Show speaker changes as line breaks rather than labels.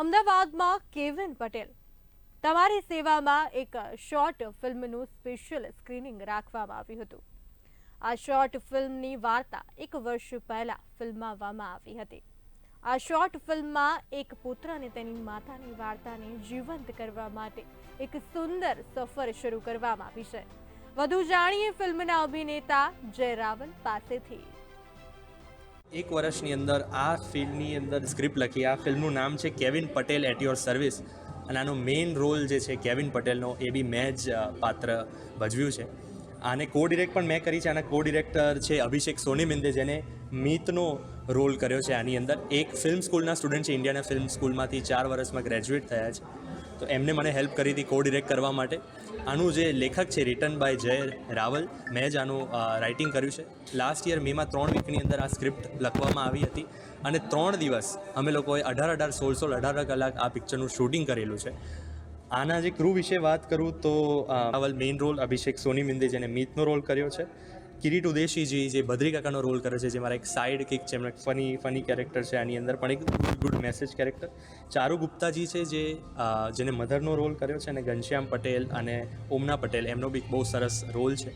અમદાવાદમાં કેવિન પટેલ તમારી સેવામાં એક શોર્ટ ફિલ્મનું સ્પેશિયલ સ્ક્રીનિંગ રાખવામાં આવ્યું હતું. આ શોર્ટ ફિલ્મની વાર્તા એક વર્ષ પહેલા ફિલ્માવવામાં આવી હતી. આ શોર્ટ ફિલ્મમાં એક પુત્ર અને તેની માતાની વાર્તાને જીવંત કરવા માટે એક સુંદર સફર શરૂ કરવામાં આવી છે. વધુ જાણીએ ફિલ્મના અભિનેતા જય રાવલ પાસેથી.
એક વર્ષની અંદર આ ફિલ્મની અંદર સ્ક્રિપ્ટ લખી. આ ફિલ્મનું નામ છે Kevin Patel at your service અને આનો મેઇન રોલ જે છે કેવિન પટેલનો એ બી મેં જ પાત્ર ભજવ્યું છે. આને કો ડિરેક્ટ પણ મેં કરી છે. આના કો ડિરેક્ટર છે અભિષેક સોની મિંદે, જેને મીતનો રોલ કર્યો છે. આની અંદર એક ફિલ્મ સ્કૂલના સ્ટુડન્ટ છે, ઇન્ડિયાના ફિલ્મ સ્કૂલમાંથી 4 વર્ષમાં ગ્રેજ્યુએટ થયા છે. તો એમને મને હેલ્પ કરી હતી કો ડિરેક્ટ કરવા માટે. આનું જે લેખક છે રિટન બાય જય રાવલ, મેં જ આનું રાઇટિંગ કર્યું છે. લાસ્ટ યર મેમાં 3 વીકની અંદર આ સ્ક્રિપ્ટ લખવામાં આવી હતી અને 3 દિવસ અમે લોકોએ 18 કલાક આ પિક્ચરનું શૂટિંગ કરેલું છે. આના જે ક્રૂ વિશે વાત કરું તો રાવલ મેઇન રોલ, અભિષેક સોની મિંદે જેને મીતનો રોલ કર્યો છે, કિરીટ ઉદેશીજી જે બદ્રી કાકાનો રોલ કરે છે, જે મારા એક સાઇડ કિક છે, એમનો ફની કેરેક્ટર છે આની અંદર, પણ એક ગુડ મેસેજ કેરેક્ટર. ચારુ ગુપ્તાજી છે જેને મધરનો રોલ કર્યો છે, અને ઘનશ્યામ પટેલ અને ઓમના પટેલ એમનો બી બહુ સરસ રોલ છે.